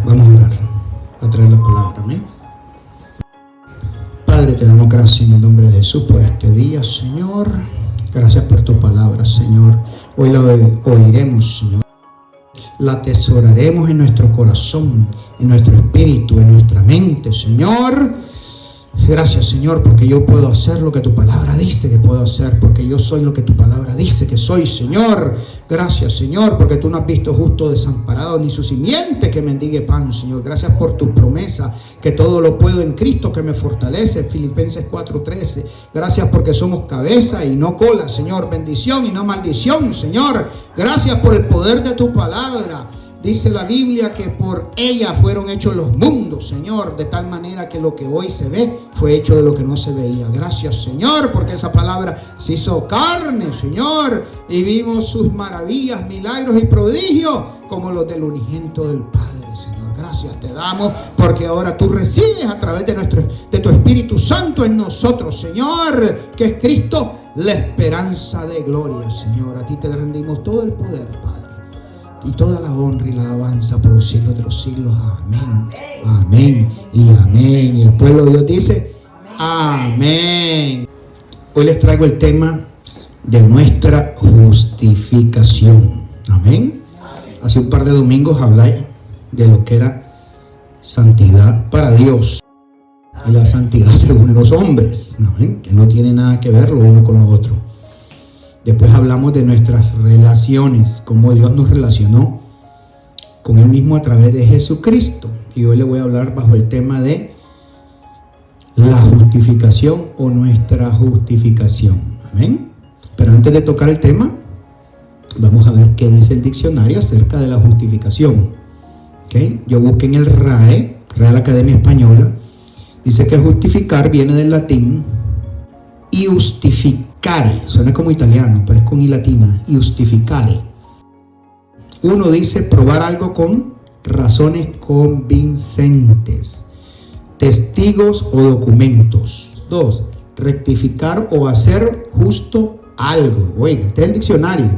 Vamos a orar, a traer la palabra, amén. Padre, te damos gracias en el nombre de Jesús por este día, Señor. Gracias por tu palabra, Señor. Hoy la oiremos, Señor. La atesoraremos en nuestro corazón, en nuestro espíritu, en nuestra mente, Señor. Gracias, Señor, porque yo puedo hacer lo que tu palabra dice que puedo hacer, porque yo soy lo que tu palabra dice que soy, Señor. Gracias, Señor, porque tú no has visto justo desamparado ni su simiente que mendigue pan, Señor. Gracias por tu promesa, que todo lo puedo en Cristo que me fortalece, Filipenses 4:13. Gracias porque somos cabeza y no cola, Señor. Bendición y no maldición, Señor. Gracias por el poder de tu palabra. Dice la Biblia que por ella fueron hechos los mundos, Señor, de tal manera que lo que hoy se ve fue hecho de lo que no se veía. Gracias, Señor, porque esa palabra se hizo carne, Señor, y vimos sus maravillas, milagros y prodigios como los del unigénito del Padre, Señor. Gracias te damos porque ahora tú resides a través de tu Espíritu Santo en nosotros, Señor, que es Cristo, la esperanza de gloria, Señor. A ti te rendimos todo el poder, Padre, y toda la honra y la alabanza por los siglos de los siglos. Amén, amén y amén. Y el pueblo de Dios dice amén. Hoy les traigo el tema de nuestra justificación. Amén. Hace un par de domingos hablé de lo que era santidad para Dios y la santidad según los hombres. Amén. Que no tiene nada que ver lo uno con lo otro. Después hablamos de nuestras relaciones, cómo Dios nos relacionó con Él mismo a través de Jesucristo. Y hoy le voy a hablar bajo el tema de la justificación o nuestra justificación. Amén. Pero antes de tocar el tema, vamos a ver qué dice el diccionario acerca de la justificación. ¿Okay? Yo busqué en el RAE, Real Academia Española. Dice que justificar viene del latín iustificare, suena como italiano, pero es con i latina, iustificare. Uno dice probar algo con razones convincentes, testigos o documentos. 2, rectificar o hacer justo algo. Oiga, este es el diccionario.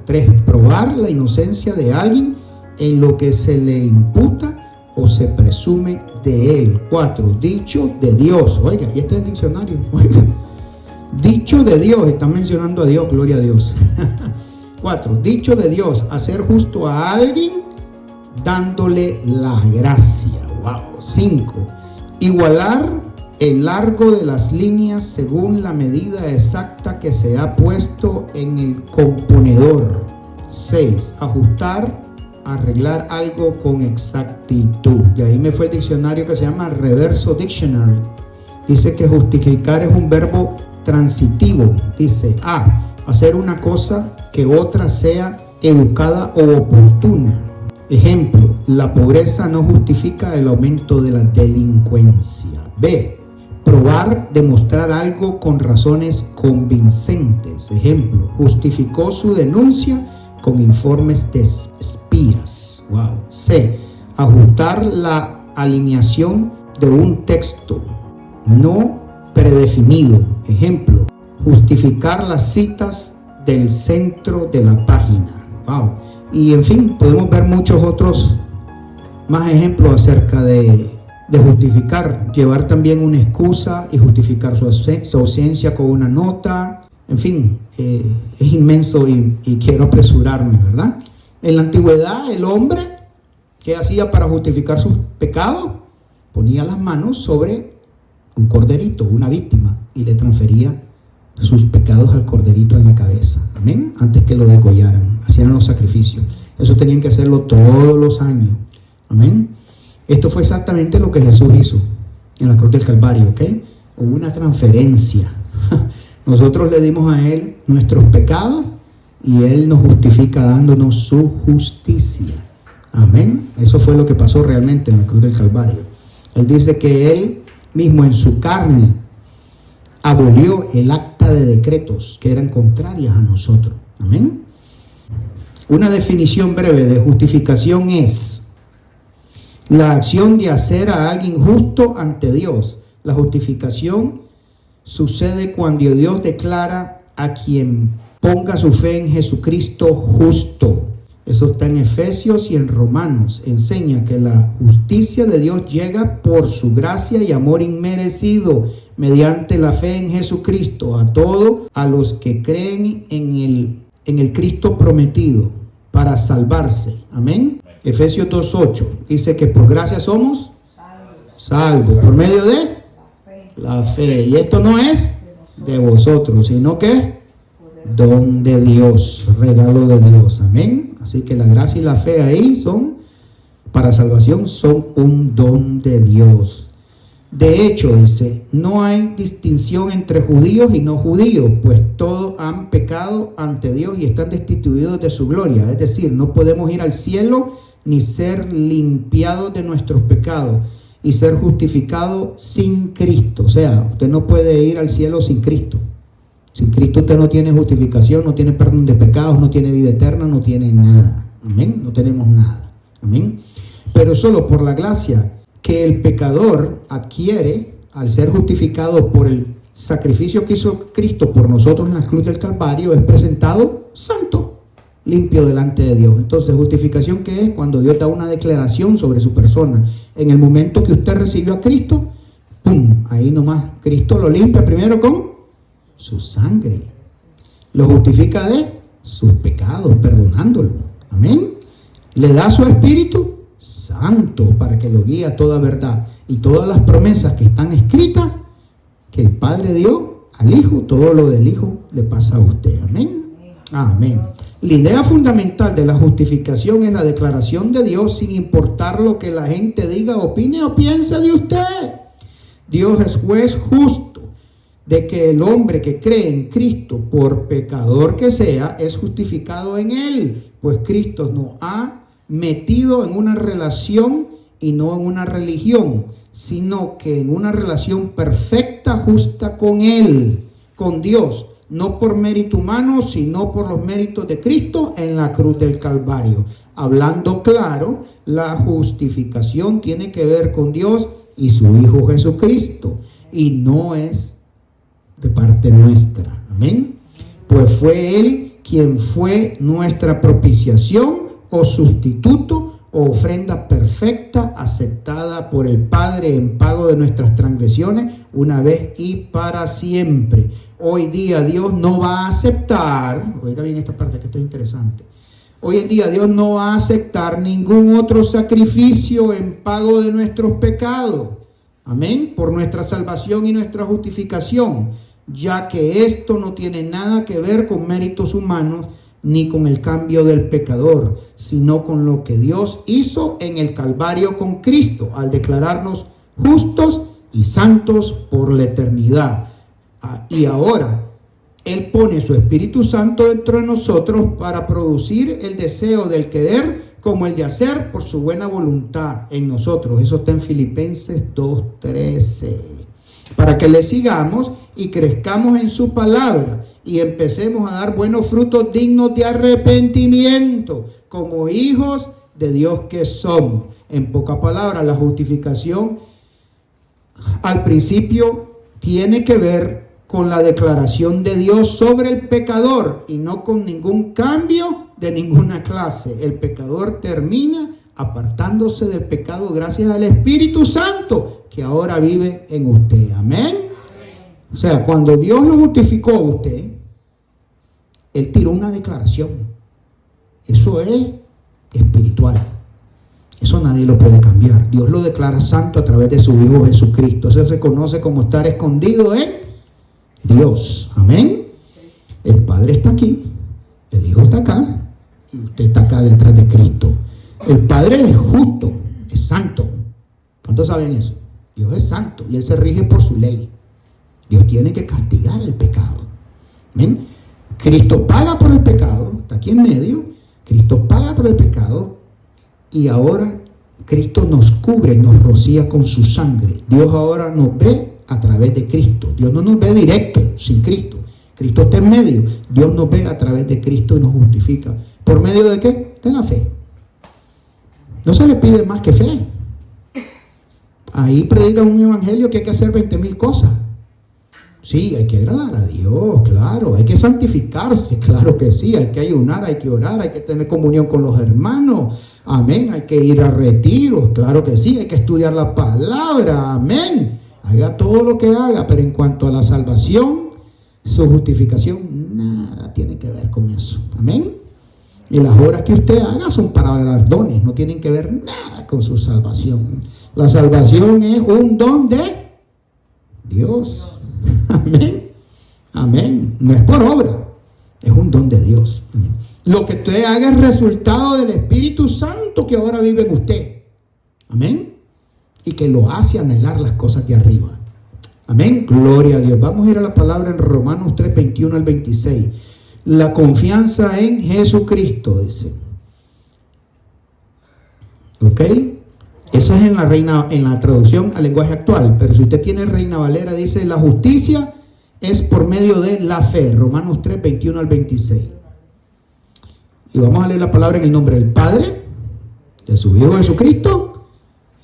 3, probar la inocencia de alguien en lo que se le imputa o se presume de él. 4, dicho de Dios. Oiga, y este es el diccionario. Oiga, dicho de Dios, está mencionando a Dios, gloria a Dios. 4, dicho de Dios, hacer justo a alguien dándole la gracia. Wow. 5, igualar el largo de las líneas según la medida exacta que se ha puesto en el componedor. 6, ajustar, arreglar algo con exactitud. Y ahí me fue el diccionario que se llama Reverso Dictionary. Dice que justificar es un verbo transitivo. Dice A, hacer una cosa que otra sea educada o oportuna. Ejemplo, la pobreza no justifica el aumento de la delincuencia. B, probar, demostrar algo con razones convincentes. Ejemplo, justificó su denuncia con informes de espías. Wow. C, ajustar la alineación de un texto no predefinido. Ejemplo, justificar las citas del centro de la página. Wow. Y en fin, podemos ver muchos otros más ejemplos acerca de justificar. Llevar también una excusa y justificar su ausencia con una nota. En fin, es inmenso y quiero apresurarme, ¿verdad? En la antigüedad, el hombre, ¿qué hacía para justificar sus pecados? Ponía las manos sobre un corderito, una víctima, y le transfería sus pecados al corderito en la cabeza. Amén. Antes que lo degollaran, hacían los sacrificios. Eso tenían que hacerlo todos los años. Amén. Esto fue exactamente lo que Jesús hizo en la cruz del Calvario, ¿ok? Hubo una transferencia. Nosotros le dimos a Él nuestros pecados y Él nos justifica dándonos su justicia. Amén. Eso fue lo que pasó realmente en la cruz del Calvario. Él dice que Él mismo en su carne abolió el acta de decretos que eran contrarias a nosotros. Amén. Una definición breve de justificación es la acción de hacer a alguien justo ante Dios. La justificación sucede cuando Dios declara a quien ponga su fe en Jesucristo justo. Eso está en Efesios y en Romanos. Enseña que la justicia de Dios llega por su gracia y amor inmerecido, mediante la fe en Jesucristo, a todos a los que creen en el Cristo prometido, para salvarse. Amén. Efesios 2:8 dice que por gracia somos salvos por medio de la fe. Y esto no es de vosotros, sino que don de Dios, regalo de Dios. Amén. Así que la gracia y la fe ahí son para salvación, son un don de Dios. De hecho, dice, no hay distinción entre judíos y no judíos, pues todos han pecado ante Dios y están destituidos de su gloria. Es decir, no podemos ir al cielo ni ser limpiados de nuestros pecados y ser justificados sin Cristo. O sea, usted no puede ir al cielo sin Cristo. Sin Cristo usted no tiene justificación, no tiene perdón de pecados, no tiene vida eterna, no tiene nada. Amén. No tenemos nada. Amén. Pero solo por la gracia que el pecador adquiere al ser justificado por el sacrificio que hizo Cristo por nosotros en la cruz del Calvario, es presentado santo, limpio delante de Dios. Entonces, justificación, ¿qué es? Cuando Dios da una declaración sobre su persona. En el momento que usted recibió a Cristo, ¡pum! Ahí nomás Cristo lo limpia primero con su sangre. Lo justifica de sus pecados, perdonándolo. Amén. Le da su Espíritu Santo para que lo guíe a toda verdad. Y todas las promesas que están escritas, que el Padre dio al Hijo, todo lo del Hijo le pasa a usted. Amén. Amén. La idea fundamental de la justificación es la declaración de Dios sin importar lo que la gente diga, opine o piense de usted. Dios es juez justo de que el hombre que cree en Cristo, por pecador que sea, es justificado en Él, pues Cristo nos ha metido en una relación y no en una religión, sino que en una relación perfecta, justa con Él, con Dios, no por mérito humano, sino por los méritos de Cristo en la cruz del Calvario. Hablando claro, la justificación tiene que ver con Dios y su Hijo Jesucristo, y no es de parte nuestra. Amén. Pues fue Él quien fue nuestra propiciación o sustituto o ofrenda perfecta aceptada por el Padre en pago de nuestras transgresiones una vez y para siempre. Hoy día Dios no va a aceptar, oiga bien esta parte que esto es interesante, hoy en día Dios no va a aceptar ningún otro sacrificio en pago de nuestros pecados. Amén, por nuestra salvación y nuestra justificación, ya que esto no tiene nada que ver con méritos humanos ni con el cambio del pecador, sino con lo que Dios hizo en el Calvario con Cristo, al declararnos justos y santos por la eternidad. Y ahora Él pone su Espíritu Santo dentro de nosotros para producir el deseo del querer como el de hacer por su buena voluntad en nosotros. Eso está en Filipenses 2:13. Para que le sigamos y crezcamos en su palabra y empecemos a dar buenos frutos dignos de arrepentimiento como hijos de Dios que somos. En pocas palabras, la justificación al principio tiene que ver con la declaración de Dios sobre el pecador y no con ningún cambio de ninguna clase. El pecador termina apartándose del pecado gracias al Espíritu Santo que ahora vive en usted. Amén. O sea, cuando Dios lo justificó a usted, Él tiró una declaración. Eso es espiritual. Eso nadie lo puede cambiar. Dios lo declara santo a través de su Hijo Jesucristo. Eso se conoce como estar escondido en Dios. Amén. El Padre está aquí, el Hijo está acá y usted está acá detrás de Cristo. El Padre es justo, es santo. ¿Cuántos saben eso? Dios es santo y Él se rige por su ley. Dios tiene que castigar el pecado. ¿Amén? Cristo paga por el pecado, está aquí en medio. Cristo paga por el pecado y ahora Cristo nos cubre, nos rocía con su sangre. Dios ahora nos ve a través de Cristo. Dios no nos ve directo, sin Cristo. Cristo está en medio. Dios nos ve a través de Cristo y nos justifica. ¿Por medio de qué? De la fe. No se le pide más que fe. Ahí predican un evangelio que hay que hacer 20,000 cosas. Sí, hay que agradar a Dios, claro. Hay que santificarse, claro que sí. Hay que ayunar, hay que orar, hay que tener comunión con los hermanos. Amén. Hay que ir a retiros, claro que sí. Hay que estudiar la palabra. Amén. Haga todo lo que haga, pero en cuanto a la salvación, su justificación, nada tiene que ver con eso. Amén. Y las obras que usted haga son para galardones, no tienen que ver nada con su salvación. La salvación es un don de Dios. Amén. Amén. No es por obra, es un don de Dios. Amén. Lo que usted haga es resultado del Espíritu Santo que ahora vive en usted. Amén. Y que lo hace anhelar las cosas de arriba. Amén. Gloria a Dios. Vamos a ir a la palabra en Romanos 3, 21 al 26. La confianza en Jesucristo, dice. ¿Ok? Esa es en la traducción al lenguaje actual. Pero si usted tiene Reina Valera, dice: la justicia es por medio de la fe. Romanos 3, 21 al 26. Y vamos a leer la palabra en el nombre del Padre, de su Hijo Jesucristo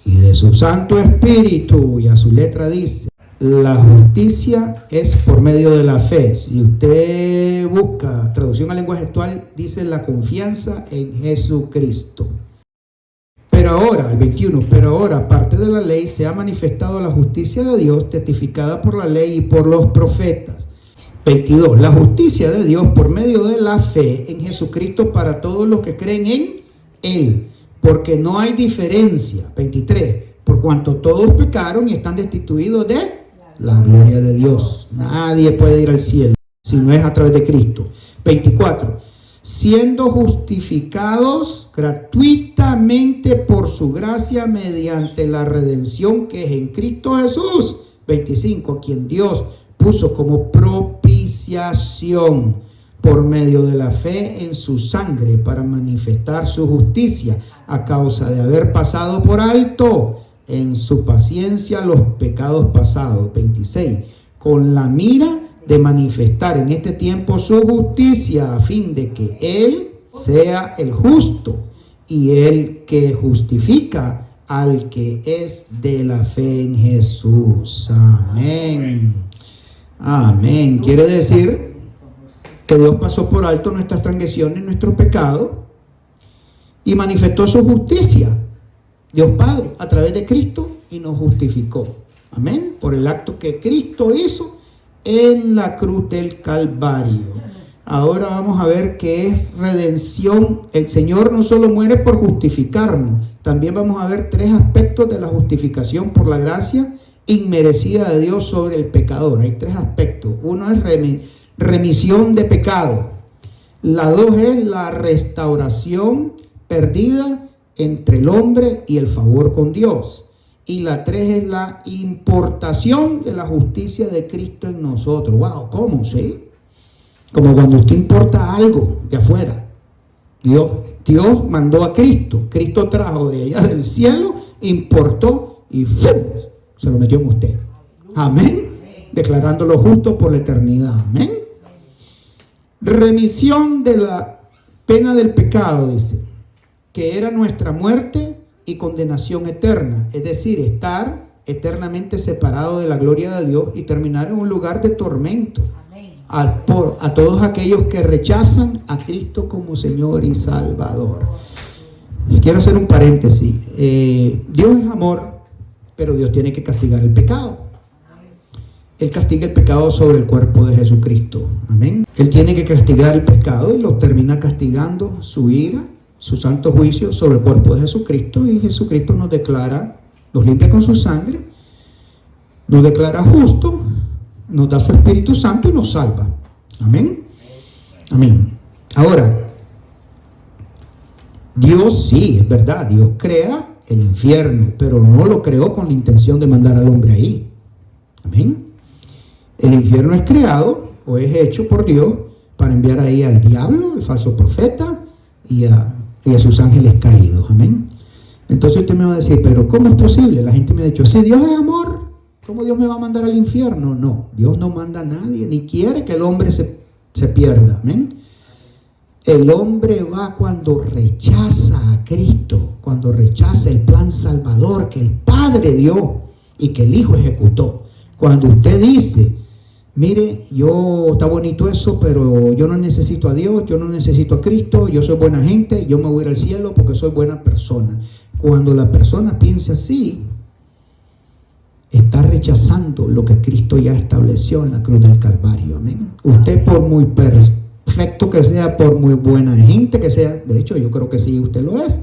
y de su Santo Espíritu. Y a su letra dice: la justicia es por medio de la fe. Si usted busca traducción al lenguaje actual, dice: la confianza en Jesucristo. Pero ahora, el 21, pero ahora, aparte de la ley, se ha manifestado la justicia de Dios, testificada por la ley y por los profetas. 22, la justicia de Dios por medio de la fe en Jesucristo para todos los que creen en Él, porque no hay diferencia. 23, por cuanto todos pecaron y están destituidos de la gloria de Dios. Nadie puede ir al cielo si no es a través de Cristo. 24, siendo justificados gratuitamente por su gracia mediante la redención que es en Cristo Jesús. 25, a quien Dios puso como propiciación por medio de la fe en su sangre para manifestar su justicia a causa de haber pasado por alto en su paciencia los pecados pasados. 26, con la mira de manifestar en este tiempo su justicia, a fin de que Él sea el justo y el que justifica al que es de la fe en Jesús. Amén. Amén. Quiere decir que Dios pasó por alto nuestras transgresiones, nuestros pecados, y manifestó su justicia, Dios Padre, a través de Cristo, y nos justificó. Amén. Por el acto que Cristo hizo en la cruz del Calvario. Ahora vamos a ver qué es redención. El Señor no solo muere por justificarnos, también vamos a ver tres aspectos de la justificación por la gracia inmerecida de Dios sobre el pecador. Hay tres aspectos. Uno es remisión de pecado. La dos es la restauración perdida entre el hombre y el favor con Dios. Y la tres es la importación de la justicia de Cristo en nosotros. Wow, ¿cómo? ¿Sí? Como cuando usted importa algo de afuera. Dios mandó a Cristo. Cristo trajo de allá del cielo, importó y ¡fum!, se lo metió en usted. Amén. Declarándolo justo por la eternidad. Amén. Remisión de la pena del pecado, dice, que era nuestra muerte y condenación eterna, es decir, estar eternamente separado de la gloria de Dios y terminar en un lugar de tormento. A todos aquellos que rechazan a Cristo como Señor y Salvador. Quiero hacer un paréntesis. Dios es amor, pero Dios tiene que castigar el pecado. Él castiga el pecado sobre el cuerpo de Jesucristo. Amén. Él tiene que castigar el pecado y lo termina castigando su ira, su santo juicio sobre el cuerpo de Jesucristo, y Jesucristo nos declara, nos limpia con su sangre, nos declara justo, nos da su Espíritu Santo y nos salva. Amén. Amén. Ahora, Dios sí, es verdad, Dios crea el infierno, pero no lo creó con la intención de mandar al hombre ahí. Amén. El infierno es creado o es hecho por Dios para enviar ahí al diablo, el falso profeta, y a sus ángeles caídos. Amén. Entonces usted me va a decir, pero ¿cómo es posible? La gente me ha dicho, si Dios es amor, ¿cómo Dios me va a mandar al infierno? No, Dios no manda a nadie, ni quiere que el hombre se pierda. Amén. El hombre va cuando rechaza a Cristo, cuando rechaza el plan salvador que el Padre dio y que el Hijo ejecutó. Cuando usted dice, mire, está bonito eso, pero yo no necesito a Dios, yo no necesito a Cristo, yo soy buena gente, yo me voy a ir al cielo porque soy buena persona. Cuando la persona piensa así, está rechazando lo que Cristo ya estableció en la cruz del Calvario. Amén. Usted, por muy perfecto que sea, por muy buena gente que sea, de hecho yo creo que sí, usted lo es,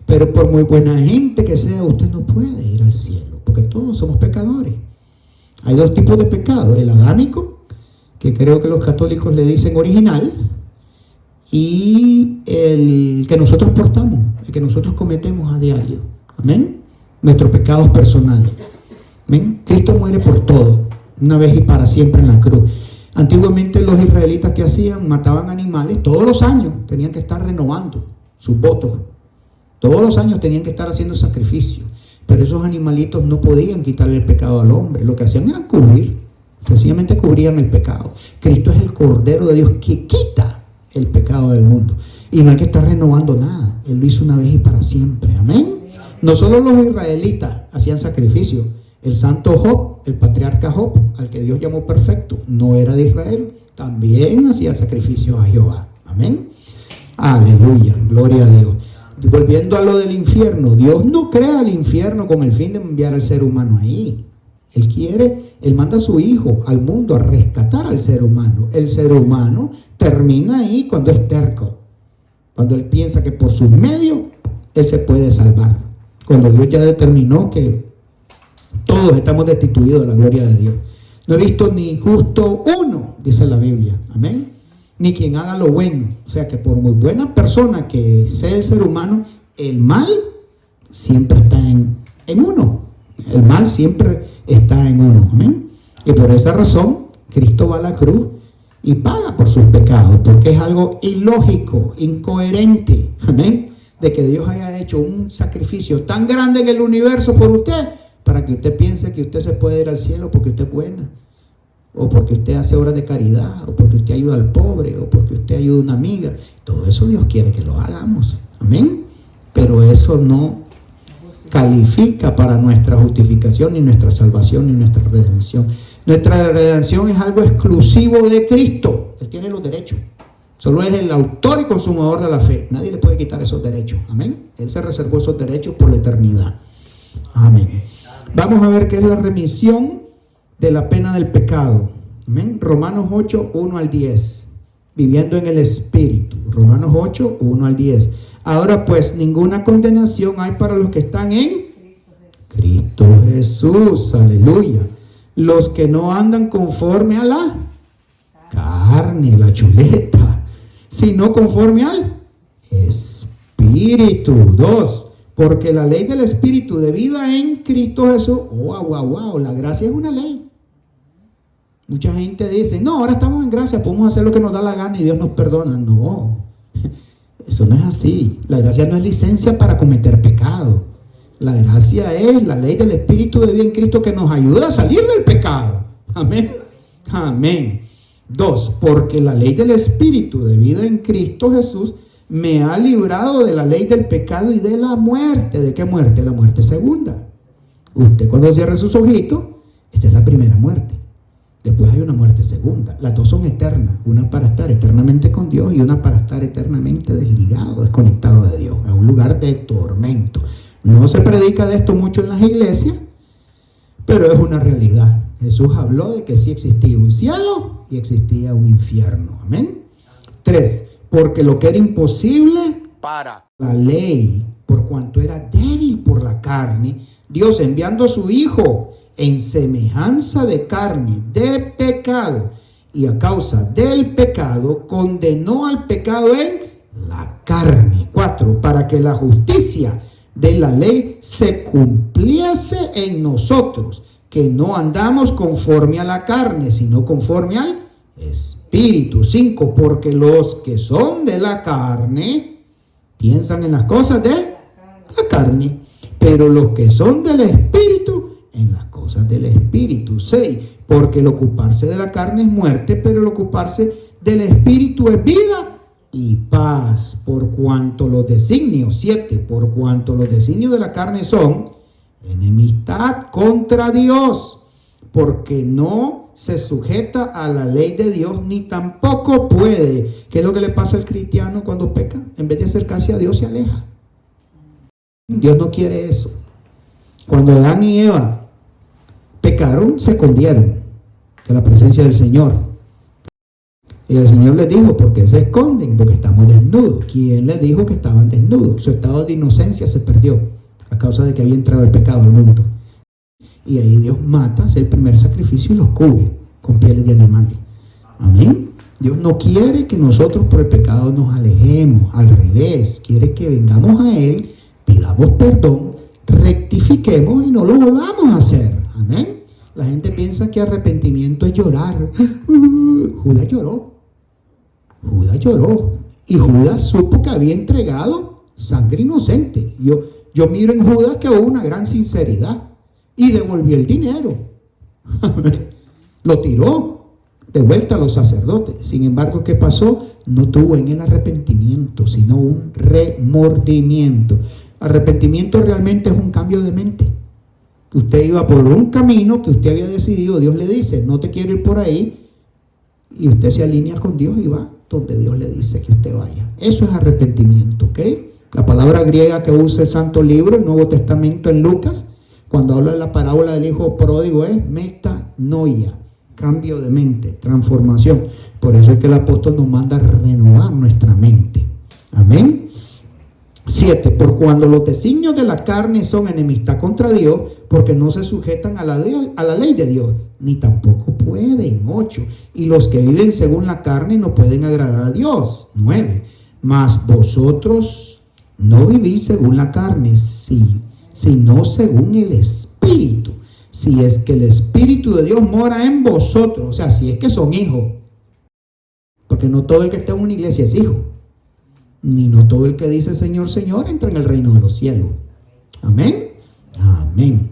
pero por muy buena gente que sea, usted no puede ir al cielo, porque todos somos pecadores. Hay dos tipos de pecado: el adámico, que creo que los católicos le dicen original, y el que nosotros portamos, el que nosotros cometemos a diario. Amén. Nuestros pecados personales. Amén. Cristo muere por todo, una vez y para siempre en la cruz. Antiguamente los israelitas, ¿qué hacían? Mataban animales todos los años, tenían que estar renovando sus votos. Todos los años tenían que estar haciendo sacrificio. Pero esos animalitos no podían quitarle el pecado al hombre. Lo que hacían era cubrir, sencillamente cubrían el pecado. Cristo es el Cordero de Dios que quita el pecado del mundo. Y no hay que estar renovando nada. Él lo hizo una vez y para siempre. Amén. No solo los israelitas hacían sacrificio. El santo Job, el patriarca Job, al que Dios llamó perfecto, no era de Israel. También hacía sacrificio a Jehová. Amén. Aleluya. Gloria a Dios. Volviendo a lo del infierno, Dios no crea el infierno con el fin de enviar al ser humano ahí. Él manda a su Hijo al mundo a rescatar al ser humano. El ser humano termina ahí cuando es terco, cuando él piensa que por sus medios él se puede salvar. Cuando Dios ya determinó que todos estamos destituidos de la gloria de Dios. No he visto ni justo uno, dice la Biblia. Amén. Ni quien haga lo bueno. O sea que por muy buena persona que sea el ser humano, el mal siempre está en uno. El mal siempre está en uno. Amén. Y por esa razón, Cristo va a la cruz y paga por sus pecados, porque es algo ilógico, incoherente. Amén. De que Dios haya hecho un sacrificio tan grande en el universo por usted, para que usted piense que usted se puede ir al cielo porque usted es buena, o porque usted hace obras de caridad, o porque usted ayuda al pobre, o porque usted ayuda a una amiga. Todo eso Dios quiere que lo hagamos. Amén. Pero eso no califica para nuestra justificación, ni nuestra salvación, ni nuestra redención. Nuestra redención es algo exclusivo de Cristo. Él tiene los derechos. Solo es el autor y consumador de la fe. Nadie le puede quitar esos derechos. Amén. Él se reservó esos derechos por la eternidad. Amén. Vamos a ver qué es la remisión de la pena del pecado. Amén. Romanos 8, 1 al 10. Viviendo en el Espíritu. Romanos 8, 1 al 10. Ahora pues, ninguna condenación hay para los que están en Cristo Jesús. Aleluya. Los que no andan conforme a la carne, la chuleta, sino conforme al Espíritu. 2. Porque la ley del Espíritu de vida en Cristo Jesús. Wow. La gracia es una ley. Mucha gente dice, no, ahora estamos en gracia, podemos hacer lo que nos da la gana y Dios nos perdona. No, eso no es así. La gracia no es licencia para cometer pecado. La gracia es la ley del Espíritu de vida en Cristo que nos ayuda a salir del pecado. Amén. Amén. 2. Porque la ley del Espíritu de vida en Cristo Jesús me ha librado de la ley del pecado y de la muerte. ¿De qué muerte? La muerte segunda. Usted cuando cierre sus ojitos, esta es la primera muerte. Después hay una muerte segunda. Las dos son eternas. Una para estar eternamente con Dios y una para estar eternamente desligado, desconectado de Dios. Es un lugar de tormento. No se predica de esto mucho en las iglesias, pero es una realidad. Jesús habló de que sí existía un cielo y existía un infierno. Amén. 3. Porque lo que era imposible para la ley, por cuanto era débil por la carne, Dios enviando a su Hijo en semejanza de carne, de pecado, y a causa del pecado, condenó al pecado en la carne. 4. Para que la justicia de la ley se cumpliese en nosotros, que no andamos conforme a la carne, sino conforme al Espíritu. 5. Porque los que son de la carne piensan en las cosas de la carne, pero los que son del Espíritu en las cosas del Espíritu. 6. Porque el ocuparse de la carne es muerte, pero el ocuparse del Espíritu es vida y paz. Por cuanto los designios, 7. Por cuanto los designios de la carne son enemistad contra Dios, porque no se sujeta a la ley de Dios, ni tampoco puede. ¿Qué es lo que le pasa al cristiano cuando peca? En vez de acercarse a Dios, se aleja. Dios no quiere eso. Cuando Adán y Eva pecaron, se escondieron de la presencia del Señor. Y el Señor les dijo: ¿por qué se esconden? Porque estamos desnudos. ¿Quién les dijo que estaban desnudos? Su estado de inocencia se perdió a causa de que había entrado el pecado al mundo. Y ahí Dios mata, hace el primer sacrificio y los cubre con pieles de animales. Amén. Dios no quiere que nosotros por el pecado nos alejemos. Al revés, quiere que vengamos a Él, pidamos perdón, rectifiquemos y no lo volvamos a hacer. Amén. La gente piensa que arrepentimiento es llorar. Judas lloró. Judas lloró. Y Judas supo que había entregado sangre inocente. Yo miro en Judas que hubo una gran sinceridad. Y devolvió el dinero. Lo tiró de vuelta a los sacerdotes. Sin embargo, ¿qué pasó? No tuvo en él arrepentimiento, sino un remordimiento. Arrepentimiento realmente es un cambio de mente. Usted iba por un camino que usted había decidido. Dios le dice: no te quiero ir por ahí. Y usted se alinea con Dios y va donde Dios le dice que usted vaya. Eso es arrepentimiento, ¿ok? La palabra griega que usa el Santo Libro, el Nuevo Testamento, en Lucas, cuando habla de la parábola del hijo pródigo, es metanoia, cambio de mente, transformación. Por eso es que el apóstol nos manda a renovar nuestra mente. Amén. 7. Por cuando los designios de la carne son enemistad contra Dios, porque no se sujetan a la ley de Dios, ni tampoco pueden. 8. Y los que viven según la carne no pueden agradar a Dios. 9. Mas vosotros no vivís según la carne, sino según el Espíritu. Si es que el Espíritu de Dios mora en vosotros, o sea, si es que son hijos. Porque no todo el que está en una iglesia es hijo. Ni no todo el que dice Señor, Señor entra en el reino de los cielos. Amén. Amén.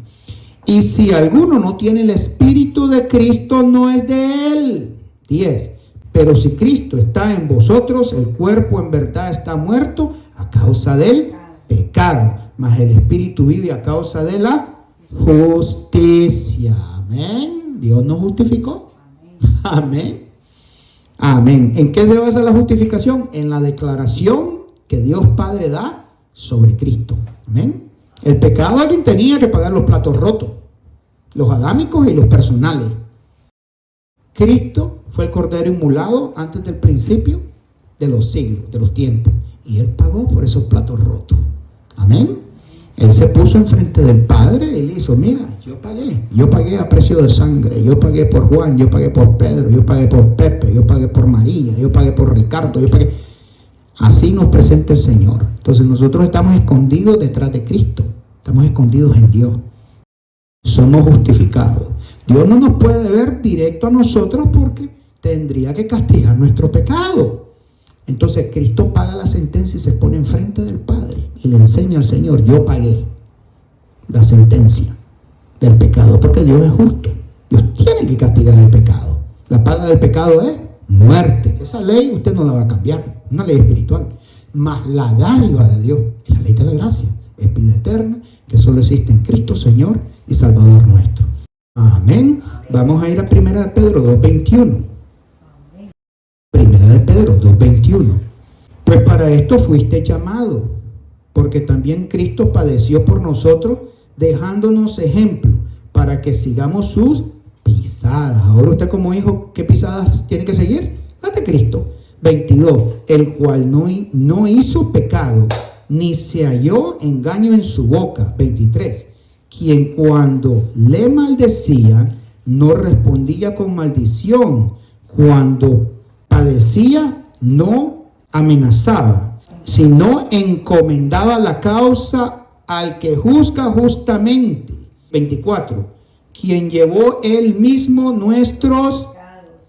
Y si alguno no tiene el Espíritu de Cristo, no es de él. 10. Pero si Cristo está en vosotros, el cuerpo en verdad está muerto a causa del pecado, mas el Espíritu vive a causa de la justicia. Amén. Dios nos justificó. Amén. Amén. ¿En qué se basa la justificación? En la declaración que Dios Padre da sobre Cristo. Amén. El pecado, alguien tenía que pagar los platos rotos, los adámicos y los personales. Cristo fue el cordero inmolado antes del principio de los siglos, de los tiempos, y Él pagó por esos platos rotos. Amén. Él se puso enfrente del Padre. Él hizo: mira, yo pagué a precio de sangre, yo pagué por Juan, yo pagué por Pedro, yo pagué por Pepe, yo pagué por María, yo pagué por Ricardo, yo pagué. Así nos presenta el Señor. Entonces nosotros estamos escondidos detrás de Cristo, estamos escondidos en Dios, somos justificados. Dios no nos puede ver directo a nosotros porque tendría que castigar nuestro pecado. Entonces Cristo paga la sentencia y se pone enfrente del Padre y le enseña al Señor: yo pagué la sentencia del pecado, porque Dios es justo. Dios tiene que castigar el pecado. La paga del pecado es muerte. Esa ley usted no la va a cambiar, una ley espiritual. Mas la dádiva de Dios es la ley de la gracia, es vida eterna, que solo existe en Cristo Señor y Salvador nuestro. Amén. Vamos a ir a 1 de Pedro 2:21. 1 de Pedro 2:21. Pues para esto fuiste llamado, porque también Cristo padeció por nosotros, dejándonos ejemplo para que sigamos sus pisadas. Ahora usted como hijo, ¿qué pisadas tiene que seguir? Las de Cristo. 22. El cual no hizo pecado, ni se halló engaño en su boca. 23. Quien cuando le maldecía, no respondía con maldición. Cuando padecía, no amenazaba, sino encomendaba la causa al que juzga justamente. 24. Quien llevó él mismo nuestros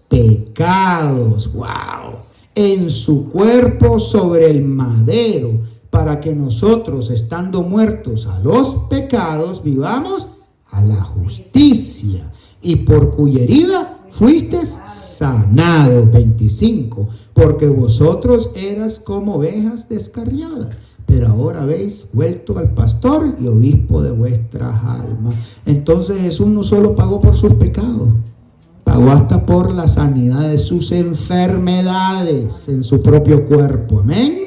pecados. ¡Wow! En su cuerpo sobre el madero, para que nosotros, estando muertos a los pecados, vivamos a la justicia, y por cuya herida fuiste sanado. 25. Porque vosotros eras como ovejas descarriadas pero ahora habéis vuelto al pastor y obispo de vuestras almas. Entonces Jesús no solo pagó por sus pecados, pagó hasta por la sanidad de sus enfermedades en su propio cuerpo. Amén.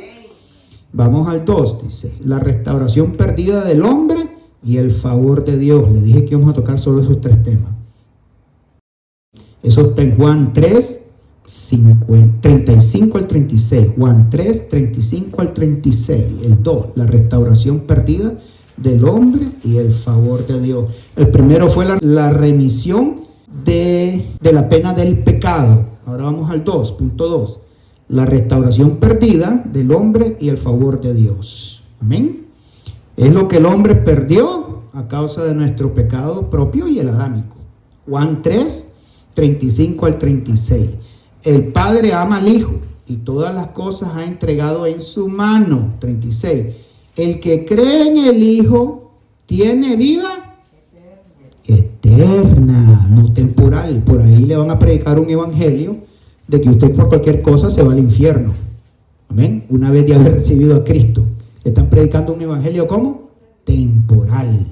Vamos al 2, dice, la restauración perdida del hombre y el favor de Dios. Le dije que íbamos a tocar solo esos 3 temas. Eso está en Juan 3, 35 al 36. Juan 3, 35 al 36. El 2, la restauración perdida del hombre y el favor de Dios. El primero fue la remisión de la pena del pecado. Ahora vamos al 2, punto 2. La restauración perdida del hombre y el favor de Dios. Amén. Es lo que el hombre perdió a causa de nuestro pecado propio y el adámico. Juan 3, 35 al 36. El Padre ama al Hijo y todas las cosas ha entregado en su mano. 36. El que cree en el Hijo tiene vida eterna, no temporal. Por ahí le van a predicar un evangelio de que usted por cualquier cosa se va al infierno. Amén. Una vez de haber recibido a Cristo. Le están predicando un evangelio ¿cómo? Temporal.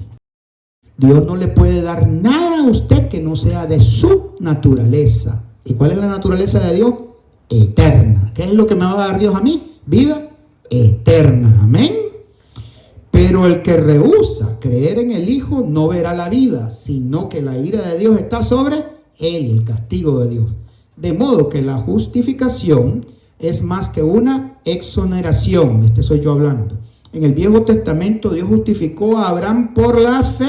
Dios no le puede dar nada a usted que no sea de su naturaleza. ¿Y cuál es la naturaleza de Dios? Eterna. ¿Qué es lo que me va a dar Dios a mí? Vida eterna. Amén. Pero el que rehúsa creer en el Hijo no verá la vida, sino que la ira de Dios está sobre él, el castigo de Dios. De modo que la justificación es más que una exoneración. Este soy yo hablando. En el Viejo Testamento Dios justificó a Abraham por la fe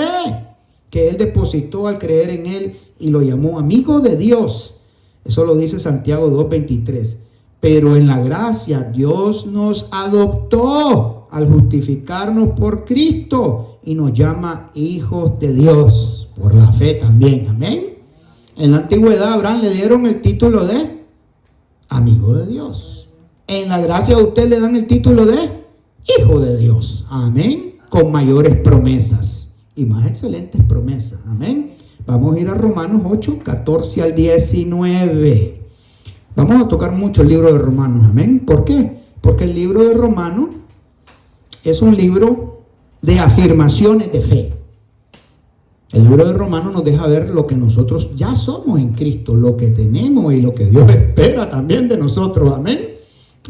que él depositó al creer en él y lo llamó amigo de Dios. Eso lo dice Santiago 2:23. Pero en la gracia Dios nos adoptó al justificarnos por Cristo y nos llama hijos de Dios por la fe también. Amén. En la antigüedad a Abraham le dieron el título de amigo de Dios. En la gracia a usted le dan el título de hijo de Dios. Amén. Con mayores promesas y más excelentes promesas. Amén. Vamos a ir a Romanos 8, 14 al 19. Vamos a tocar mucho el libro de Romanos. Amén. ¿Por qué? Porque el libro de Romanos es un libro de afirmaciones de fe. El libro de Romanos nos deja ver lo que nosotros ya somos en Cristo, lo que tenemos y lo que Dios espera también de nosotros. Amén.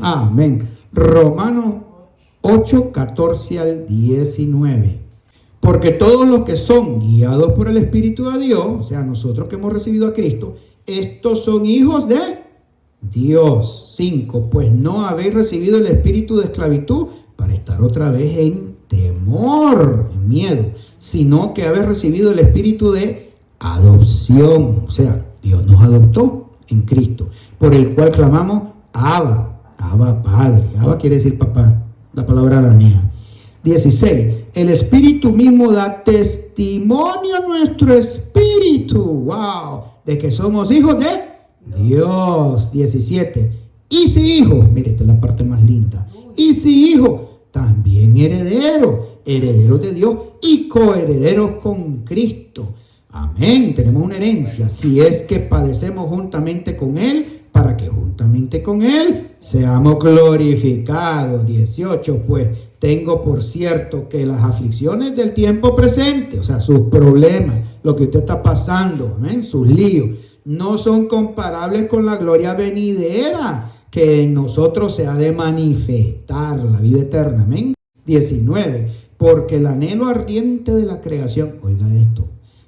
Amén. Romanos 8, 14 al 19. Porque todos los que son guiados por el Espíritu de Dios, o sea, nosotros que hemos recibido a Cristo, estos son hijos de Dios. 5. Pues no habéis recibido el espíritu de esclavitud para estar otra vez en temor, en miedo, sino que habéis recibido el espíritu de adopción. O sea, Dios nos adoptó en Cristo, por el cual clamamos Abba, Abba Padre. Abba quiere decir papá, la palabra aramea. 16. El Espíritu mismo da testimonio a nuestro espíritu, wow, de que somos hijos de Dios. 17. Y si hijo, mire, esta es la parte más linda. Y si hijo, también heredero, herederos de Dios y coherederos con Cristo. Amén. Tenemos una herencia, si es que padecemos juntamente con Él, para que juntamente con Él seamos glorificados. 18. Pues tengo por cierto que las aflicciones del tiempo presente, o sea, sus problemas, lo que usted está pasando, amén, sus líos, no son comparables con la gloria venidera que en nosotros se ha de manifestar, la vida eterna. Amén. 19. Porque el anhelo ardiente de la creación, oiga esto,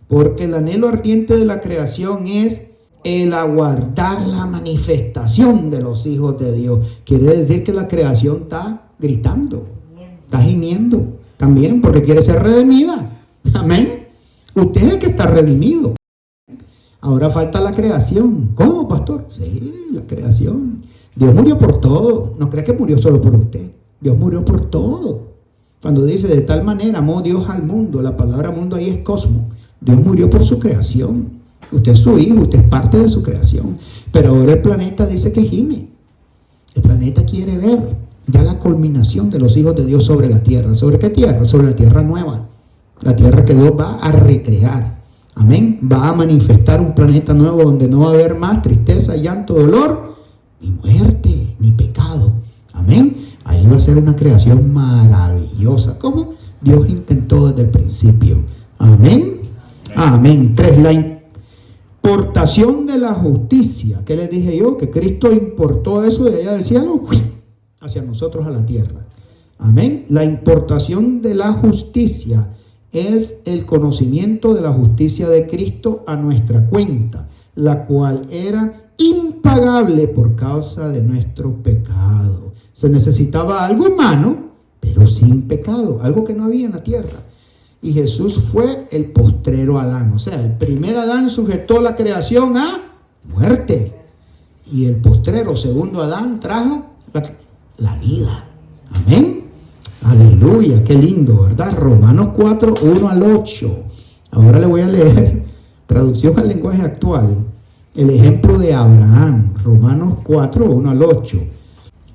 porque el anhelo ardiente de la creación es el aguardar la manifestación de los hijos de Dios. Quiere decir que la creación está gritando, está gimiendo también, porque quiere ser redimida. Amén. Usted es el que está redimido. Ahora falta la creación. ¿Cómo, pastor? Sí, la creación. Dios murió por todo. No crea que murió solo por usted. Dios murió por todo. Cuando dice de tal manera amó Dios al mundo, la palabra mundo ahí es cosmos. Dios murió por su creación. Usted es su hijo, usted es parte de su creación. Pero ahora el planeta dice que gime. El planeta quiere ver ya la culminación de los hijos de Dios sobre la tierra. ¿Sobre qué tierra? Sobre la tierra nueva. La tierra que Dios va a recrear. Amén. Va a manifestar un planeta nuevo donde no va a haber más tristeza, llanto, dolor, ni muerte, ni pecado. Amén. Ahí va a ser una creación maravillosa, como Dios intentó desde el principio. Amén. Amén. 3. La importación de la justicia. ¿Qué les dije yo? Que Cristo importó eso de allá del cielo hacia nosotros a la tierra. Amén. La importación de la justicia es el conocimiento de la justicia de Cristo a nuestra cuenta, la cual era impagable por causa de nuestro pecado. Se necesitaba algo humano, pero sin pecado, algo que no había en la tierra. Y Jesús fue el postrero Adán. O sea, el primer Adán sujetó la creación a muerte. Y el postrero, segundo Adán, trajo la vida. Amén. Aleluya, qué lindo, ¿verdad? Romanos 4, 1 al 8. Ahora le voy a leer, traducción al lenguaje actual, el ejemplo de Abraham. Romanos 4, 1 al 8.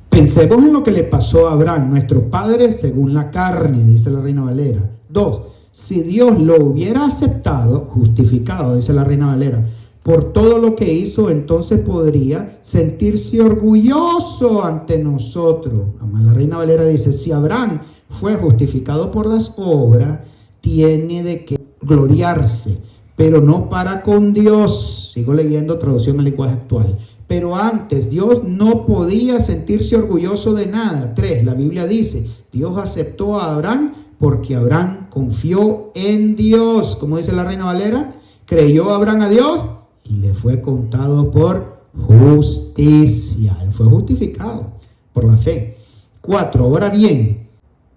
Pensemos en lo que le pasó a Abraham, nuestro padre según la carne, dice la Reina Valera. 2. Si Dios lo hubiera aceptado, justificado, dice la Reina Valera, por todo lo que hizo, entonces podría sentirse orgulloso ante nosotros. La Reina Valera dice, si Abraham fue justificado por las obras, tiene de qué gloriarse, pero no para con Dios. Sigo leyendo traducción al lenguaje actual. Pero antes Dios no podía sentirse orgulloso de nada. 3. La Biblia dice, Dios aceptó a Abraham porque Abraham confió en Dios. Como dice la Reina Valera, creyó Abraham a Dios y le fue contado por justicia. Él fue justificado por la fe. 4. Ahora bien,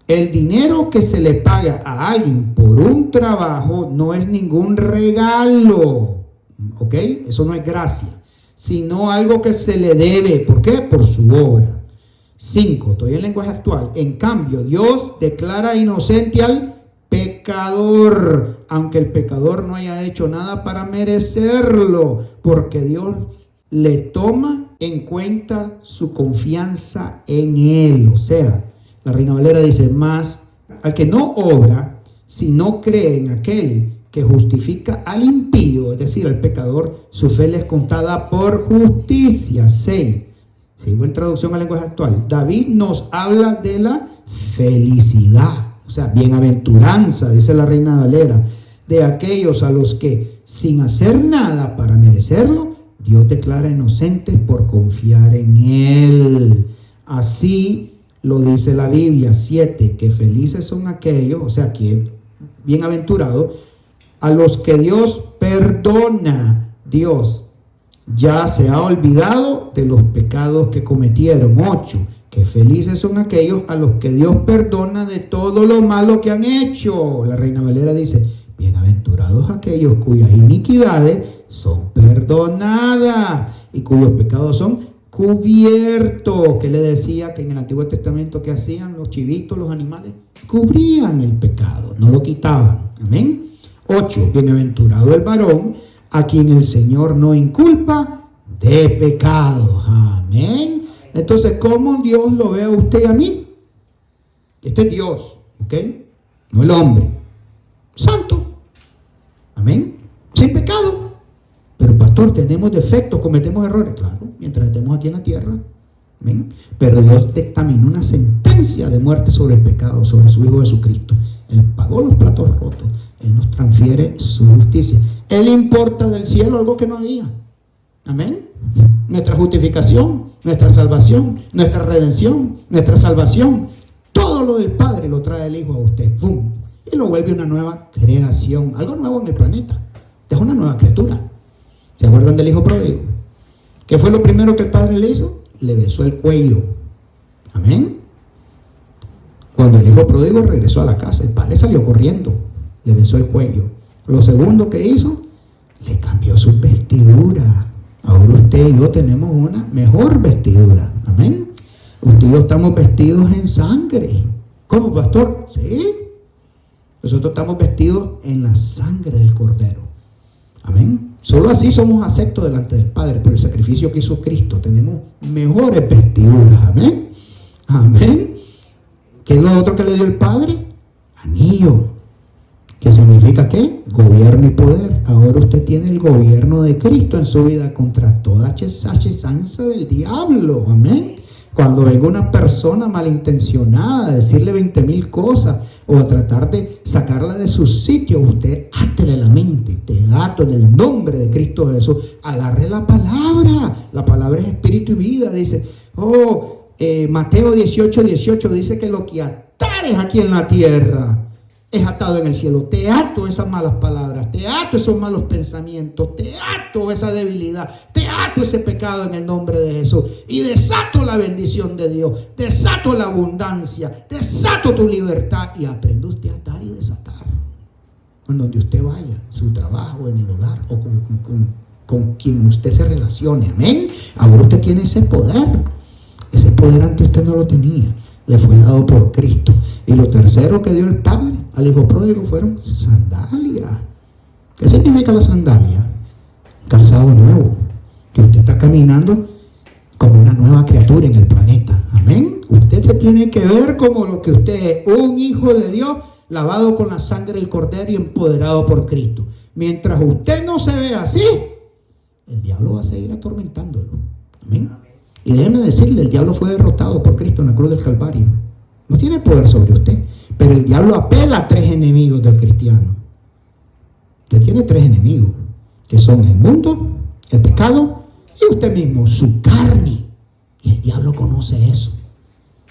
el dinero que se le paga a alguien por un trabajo no es ningún regalo. ¿Ok? Eso no es gracia, sino algo que se le debe. ¿Por qué? Por su obra. 5. Estoy en lenguaje actual. En cambio, Dios declara inocente al pecador, aunque el pecador no haya hecho nada para merecerlo, porque Dios le toma en cuenta su confianza en él. O sea, la Reina Valera dice, más al que no obra, si no cree en aquel que justifica al impío, es decir, al pecador, su fe le es contada por justicia. 6. Sigo en traducción al lenguaje actual. David nos habla de la felicidad, o sea, bienaventuranza, dice la Reina Valera, de aquellos a los que, sin hacer nada para merecerlo, Dios declara inocentes por confiar en Él. Así lo dice la Biblia. 7. Que felices son aquellos, o sea, que bienaventurados, a los que Dios perdona. Dios ya se ha olvidado de los pecados que cometieron. 8. Que felices son aquellos a los que Dios perdona de todo lo malo que han hecho. La Reina Valera dice, bienaventurados aquellos cuyas iniquidades son perdonadas y cuyos pecados son cubiertos. Que le decía que en el Antiguo Testamento que hacían los chivitos, los animales, cubrían el pecado, no lo quitaban. Amén. 8. Bienaventurado el varón a quien el Señor no inculpa de pecado. Amén. Entonces, ¿cómo Dios lo ve a usted y a mí? Este es Dios, ¿ok? No el hombre. Santo. Amén. Sin pecado. Pero pastor, tenemos defectos, cometemos errores. Claro, mientras estemos aquí en la tierra. Amén. Pero Dios dictaminó una sentencia de muerte sobre el pecado, sobre su Hijo Jesucristo. Él pagó los platos rotos. Él nos transfiere su justicia. Él importa del cielo algo que no había. Amén. Nuestra justificación, nuestra salvación, nuestra redención, nuestra salvación, todo lo del Padre lo trae el Hijo a usted. ¡Bum! Y lo vuelve una nueva creación, algo nuevo en el planeta. Es una nueva criatura. ¿Se acuerdan del hijo pródigo? ¿Qué fue lo primero que el padre le hizo? Le besó el cuello. Amén. Cuando el hijo pródigo regresó a la casa, el padre salió corriendo, le besó el cuello. Lo segundo que hizo, le cambió su vestidura. Ahora usted y yo tenemos una mejor vestidura. Amén. Usted y yo estamos vestidos en sangre. ¿Cómo, pastor? Sí. Nosotros estamos vestidos en la sangre del Cordero. Amén. Solo así somos aceptos delante del Padre por el sacrificio que hizo Cristo. Tenemos mejores vestiduras. Amén. Amén. ¿Qué es lo otro que le dio el Padre? Anillo. ¿Qué significa qué? Gobierno y poder. Ahora usted tiene el gobierno de Cristo en su vida contra toda hechizanza del diablo. Amén. Cuando venga una persona malintencionada a decirle 20,000 cosas o a tratar de sacarla de su sitio, usted átele la mente. Te ato en el nombre de Cristo Jesús. Agarre la palabra. La palabra es espíritu y vida. Dice, Mateo 18:18 dice que lo que atares aquí en la tierra es atado en el cielo. Te ato esas malas palabras, te ato esos malos pensamientos, te ato esa debilidad, te ato ese pecado en el nombre de Jesús y desato la bendición de Dios, desato la abundancia, desato tu libertad y aprende usted a atar y desatar. En donde usted vaya, su trabajo, en el hogar o con quien usted se relacione. Amén. Ahora usted tiene ese poder. Ese poder antes usted no lo tenía. Le fue dado por Cristo. Y lo tercero que dio el Padre al hijo pródigo fueron sandalias. ¿Qué significa la sandalia? Un calzado nuevo. Que usted está caminando como una nueva criatura en el planeta. Amén. Usted se tiene que ver como lo que usted es, un hijo de Dios, lavado con la sangre del Cordero y empoderado por Cristo. Mientras usted no se ve así, el diablo va a seguir atormentándolo. Amén. Y déjeme decirle, el diablo fue derrotado por Cristo en la cruz del Calvario. No tiene poder sobre usted, pero el diablo apela a 3 enemigos del cristiano. Usted tiene 3 enemigos, que son el mundo, el pecado y usted mismo, su carne. Y el diablo conoce eso.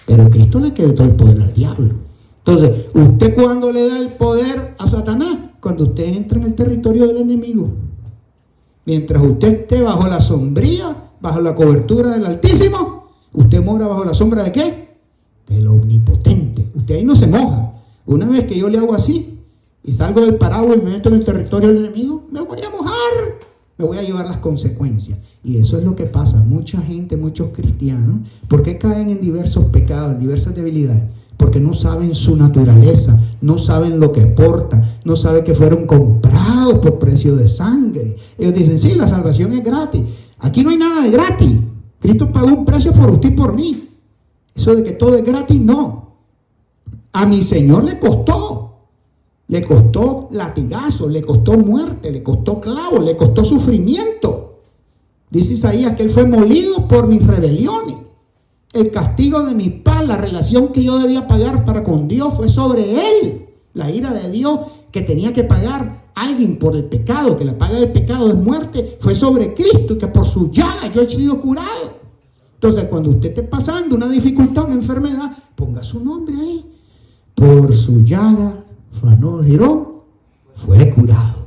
Pero Cristo le quitó el poder al diablo. Entonces, ¿usted cuándo le da el poder a Satanás? Cuando usted entra en el territorio del enemigo. Mientras usted esté bajo la sombría, bajo la cobertura del Altísimo, usted mora bajo la sombra ¿de qué? Del Omnipotente. Usted ahí no se moja. Una vez que yo le hago así y salgo del paraguas y me meto en el territorio del enemigo, me voy a mojar, me voy a llevar las consecuencias. Y eso es lo que pasa. Mucha gente, muchos cristianos, ¿por qué caen en diversos pecados, en diversas debilidades? Porque no saben su naturaleza, no saben lo que portan, no saben que fueron comprados por precio de sangre. Ellos dicen, sí, la salvación es gratis. Aquí no hay nada de gratis. Cristo pagó un precio por usted y por mí. Eso de que todo es gratis, no. A mi Señor le costó. Le costó latigazo, le costó muerte, le costó clavos, le costó sufrimiento. Dice Isaías que Él fue molido por mis rebeliones. El castigo de mi paz, la relación que yo debía pagar para con Dios fue sobre Él. La ira de Dios que tenía que pagar alguien por el pecado, que la paga del pecado es muerte, fue sobre Cristo y que por su llaga yo he sido curado. Entonces, cuando usted esté pasando una dificultad, una enfermedad, ponga su nombre ahí. Por su llaga, Fanor Girón, fue curado.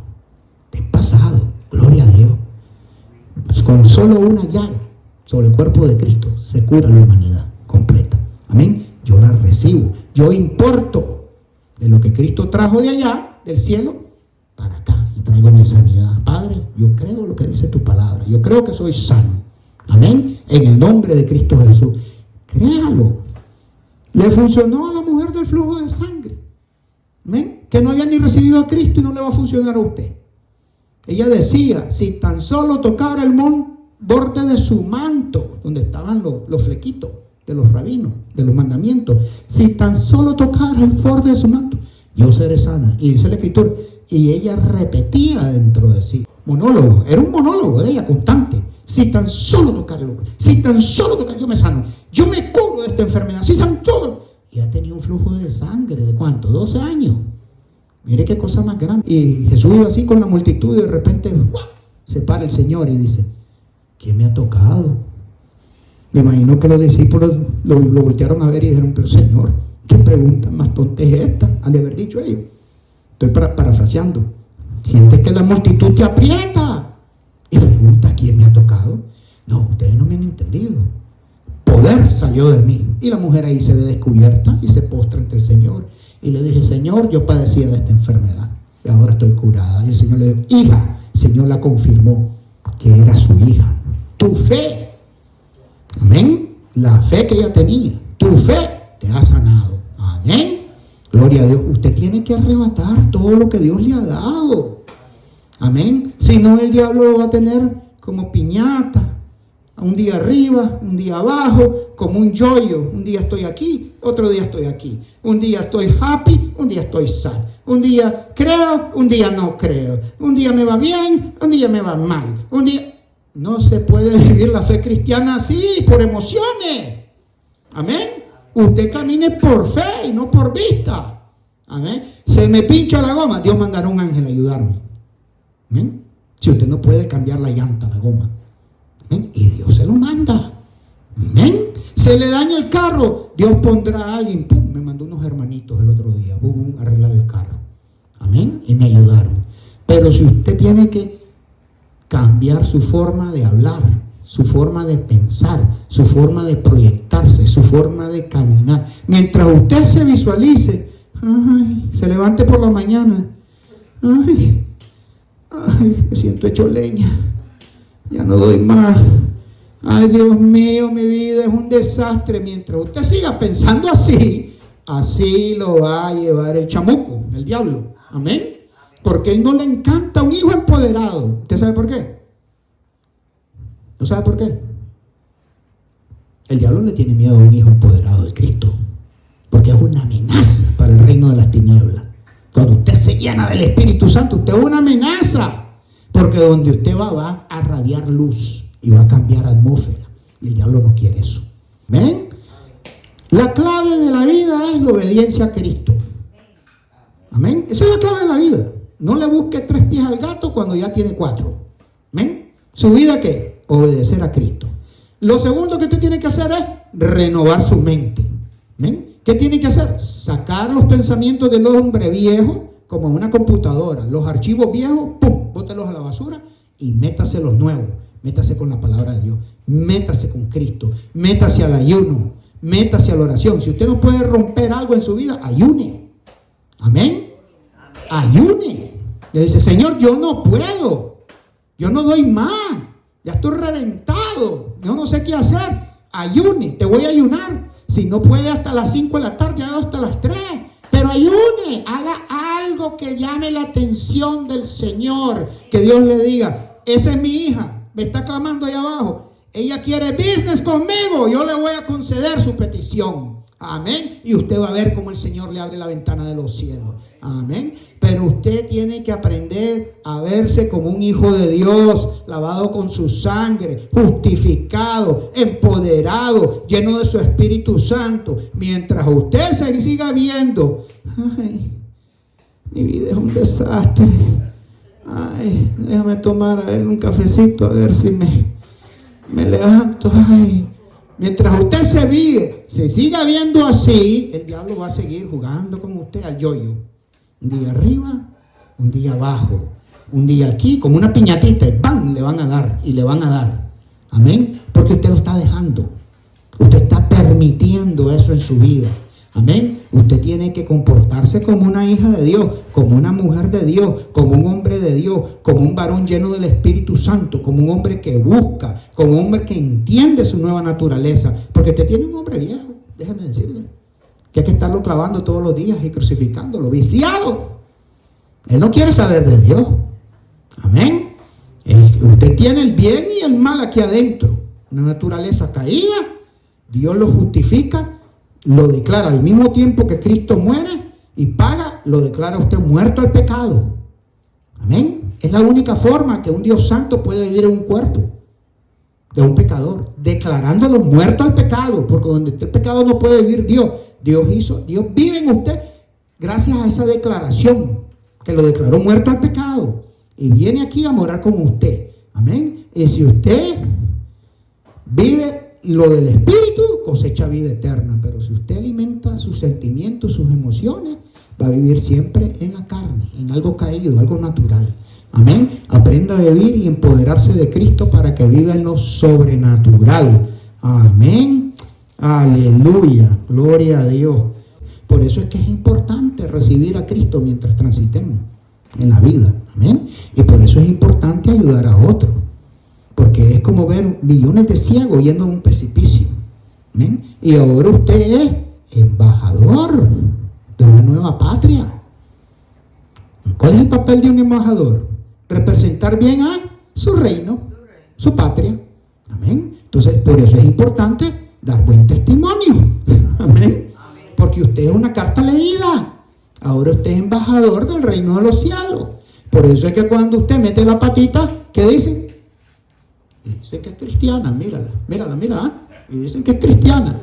Ten pasado, gloria a Dios. Con solo una llaga sobre el cuerpo de Cristo se cura la humanidad completa. Amén. Yo la recibo. Yo importo de lo que Cristo trajo de allá, del cielo, para acá. Y traigo mi sanidad. Padre, yo creo lo que dice tu palabra. Yo creo que soy sano. Amén. En el nombre de Cristo Jesús. Créalo. Le funcionó a la mujer del flujo de sangre. Amén. Que no había ni recibido a Cristo y no le va a funcionar a usted. Ella decía, si tan solo tocara el borde de su manto, donde estaban los flequitos de los rabinos, de los mandamientos, si tan solo tocara el borde de su manto, yo seré sana. Y dice la Escritura, y ella repetía dentro de sí, monólogo, era un monólogo de ella constante, si tan solo tocarlo, si tan solo tocar, yo me sano, yo me curo de esta enfermedad, si tan solo. Y ha tenido un flujo de sangre, ¿de cuánto? 12 años. Mire qué cosa más grande. Y Jesús iba así con la multitud y de repente ¡guau!, se para el Señor y dice, ¿quién me ha tocado? Me imagino que los discípulos lo voltearon a ver y dijeron, pero Señor, ¿qué pregunta más tonta es esta? Han de haber dicho ellos. Estoy parafraseando. Sientes que la multitud te aprieta y pregunta, ¿quién me ha tocado? No, ustedes no me han entendido. Poder salió de mí. Y la mujer ahí se ve descubierta y se postra ante el Señor. Y le dije, Señor, yo padecía de esta enfermedad y ahora estoy curada. Y el Señor le dijo, hija, el Señor la confirmó que era su hija. Tu fe, amén, la fe que ella tenía, tu fe te ha sanado. Amén. Gloria a Dios. Usted tiene que arrebatar todo lo que Dios le ha dado. Amén. Si no, el diablo lo va a tener como piñata. Un día arriba, un día abajo, como un yoyo. Un día estoy aquí, otro día estoy aquí. Un día estoy happy, un día estoy sad. Un día creo, un día no creo. Un día me va bien, un día me va mal. Un día... No se puede vivir la fe cristiana así, por emociones. Amén. Usted camine por fe y no por vista. Amén. Se me pincha la goma, Dios mandará un ángel a ayudarme. Amén. Si usted no puede cambiar la llanta, la goma. Amén. Y Dios se lo manda. Amén. Se le daña el carro, Dios pondrá a alguien. Pum, me mandó unos hermanitos el otro día, a arreglar el carro. Amén. Y me ayudaron. Pero si usted tiene que cambiar su forma de hablar, su forma de pensar, su forma de proyectarse, su forma de caminar, mientras usted se visualice, ay, se levante por la mañana, ay, me siento hecho leña, ya no doy más, ay, Dios mío, mi vida es un desastre. Mientras usted siga pensando así, así lo va a llevar el chamuco, el diablo. Amén. Porque él no le encanta un hijo empoderado. ¿Usted sabe por qué? ¿No sabe por qué? El diablo le tiene miedo a un hijo empoderado de Cristo, porque es una amenaza para el reino de las tinieblas. Cuando usted se llena del Espíritu Santo, usted es una amenaza, porque donde usted va a radiar luz y va a cambiar atmósfera, y el diablo no quiere eso. ¿Ven? La clave de la vida es la obediencia a Cristo. Amén. Esa es la clave de la vida. No le busque 3 pies al gato cuando ya tiene 4. ¿Amén? ¿Su vida qué? Obedecer a Cristo. Lo segundo que usted tiene que hacer es renovar su mente. ¿Amén? ¿Qué tiene que hacer? Sacar los pensamientos del hombre viejo, como en una computadora. Los archivos viejos, ¡pum!, bótelos a la basura y métase los nuevos. Métase con la palabra de Dios. Métase con Cristo. Métase al ayuno. Métase a la oración. Si usted no puede romper algo en su vida, ayune. Amén. Ayune. Le dice, Señor, yo no puedo. Yo no doy más. Ya estoy reventado. Yo no sé qué hacer. Ayune. Te voy a ayunar. Si no puede hasta las 5 de la tarde, haga hasta las 3. Pero ayune. Haga algo que llame la atención del Señor. Que Dios le diga, esa es mi hija. Me está clamando ahí abajo. Ella quiere business conmigo. Yo le voy a conceder su petición. Amén. Y usted va a ver cómo el Señor le abre la ventana de los cielos. Amén. Pero usted tiene que aprender a verse como un hijo de Dios, lavado con su sangre, justificado, empoderado, lleno de su Espíritu Santo. Mientras usted se siga viendo, ay, mi vida es un desastre. Ay, déjame tomar a ver un cafecito a ver si me levanto. Ay. Mientras usted se siga viendo así, el diablo va a seguir jugando con usted al yoyo. Un día arriba, un día abajo, un día aquí, como una piñatita, y ¡bam!, le van a dar y le van a dar. Amén. Porque usted lo está dejando. Usted está permitiendo eso en su vida. Amén. Usted tiene que comportarse como una hija de Dios, como una mujer de Dios, como un hombre de Dios, como un varón lleno del Espíritu Santo, como un hombre que busca, como un hombre que entiende su nueva naturaleza. Porque usted tiene un hombre viejo, déjeme decirle, que hay que estarlo clavando todos los días y crucificándolo, viciado. Él no quiere saber de Dios. Amén. Usted tiene el bien y el mal aquí adentro, una naturaleza caída. Dios lo justifica, lo declara al mismo tiempo que Cristo muere y paga, lo declara usted muerto al pecado. Amén. Es la única forma que un Dios santo puede vivir en un cuerpo de un pecador, declarándolo muerto al pecado, porque donde esté el pecado no puede vivir Dios. Dios vive en usted gracias a esa declaración, que lo declaró muerto al pecado y viene aquí a morar con usted. Amén. Y si usted vive lo del Espíritu, cosecha vida eterna. Pero si usted alimenta sus sentimientos, sus emociones, va a vivir siempre en la carne, en algo caído, algo natural. Amén. Aprenda a vivir y empoderarse de Cristo para que viva en lo sobrenatural. Amén. Aleluya. Gloria a Dios. Por eso es que es importante recibir a Cristo mientras transitemos en la vida. Amén. Y por eso es importante ayudar a otros. Porque es como ver millones de ciegos yendo a un precipicio. ¿Amén? Y ahora usted es embajador de una nueva patria. ¿Cuál es el papel de un embajador? Representar bien a su reino, su patria. Amén. Entonces, por eso es importante dar buen testimonio. Amén. Porque usted es una carta leída. Ahora usted es embajador del reino de los cielos. Por eso es que cuando usted mete la patita, ¿qué dicen? Dicen que es cristiana, mírala, mírala, mira. Y dicen que es cristiana.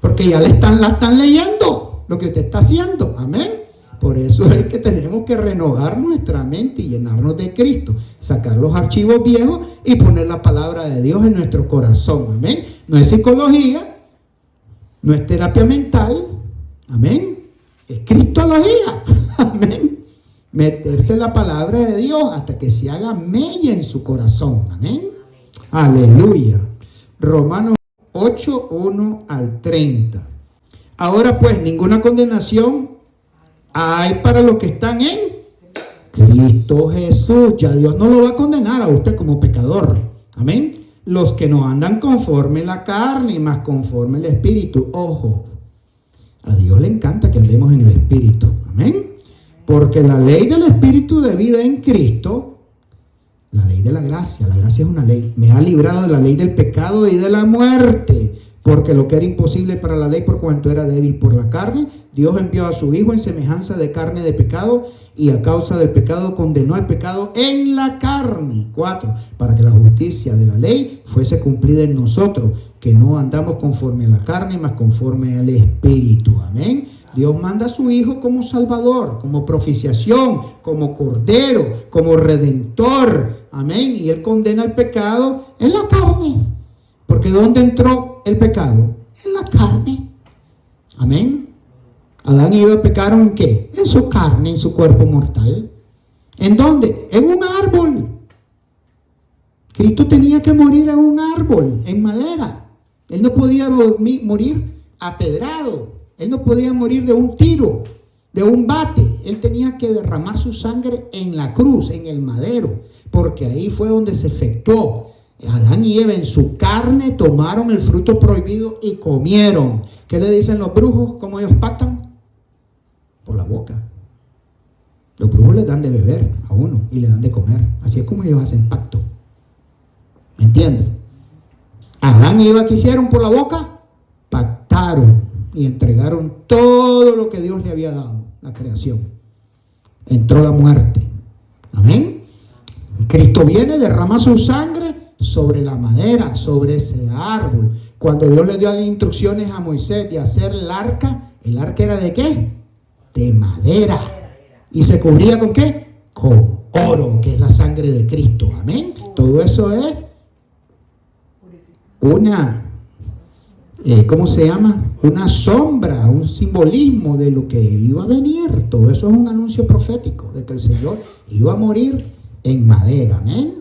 Porque ya la están leyendo lo que usted está haciendo. Amén. Por eso es que tenemos que renovar nuestra mente y llenarnos de Cristo, sacar los archivos viejos y poner la palabra de Dios en nuestro corazón. Amén. No es psicología, no es terapia mental. Amén. Es cristología. Amén. Meterse en la palabra de Dios hasta que se haga mella en su corazón. Amén. Aleluya. Romanos 8, 1 al 30. Ahora pues, ninguna condenación hay para los que están en Cristo Jesús. Ya Dios no lo va a condenar a usted como pecador. Amén. Los que no andan conforme la carne, más conforme el Espíritu. Ojo, a Dios le encanta que andemos en el Espíritu. Amén. Porque la ley del Espíritu de vida en Cristo, la ley de la gracia es una ley, me ha librado de la ley del pecado y de la muerte. Porque lo que era imposible para la ley por cuanto era débil por la carne, Dios envió a su Hijo en semejanza de carne de pecado, y a causa del pecado condenó al pecado en la carne. 4. Para que la justicia de la ley fuese cumplida en nosotros, que no andamos conforme a la carne, mas conforme al Espíritu. Amén. Dios manda a su Hijo como Salvador, como propiciación, como Cordero, como Redentor. Amén. Y Él condena el pecado en la carne. Porque ¿dónde entró el pecado? En la carne. Amén. Adán y Eva pecaron ¿en qué? En su carne, en su cuerpo mortal. ¿En dónde? En un árbol. Cristo tenía que morir en un árbol, en madera. Él no podía morir apedrado. Él no podía morir de un tiro, de un bate. Él tenía que derramar su sangre en la cruz, en el madero. Porque ahí fue donde se efectuó. Adán y Eva en su carne tomaron el fruto prohibido y comieron. ¿Qué le dicen los brujos? ¿Cómo ellos pactan? Por la boca. Los brujos le dan de beber a uno y le dan de comer. Así es como ellos hacen pacto. ¿Me entienden? Adán y Eva, ¿qué hicieron por la boca? Pactaron y entregaron todo lo que Dios le había dado, la creación. Entró la muerte. Amén. Cristo viene, derrama su sangre sobre la madera, sobre ese árbol. Cuando Dios le dio las instrucciones a Moisés de hacer el arca era ¿de qué? De madera. ¿Y se cubría con qué? Con oro, que es la sangre de Cristo. Amén. Todo eso es una, ¿cómo se llama? Una sombra, un simbolismo de lo que iba a venir. Todo eso es un anuncio profético de que el Señor iba a morir en madera. Amén.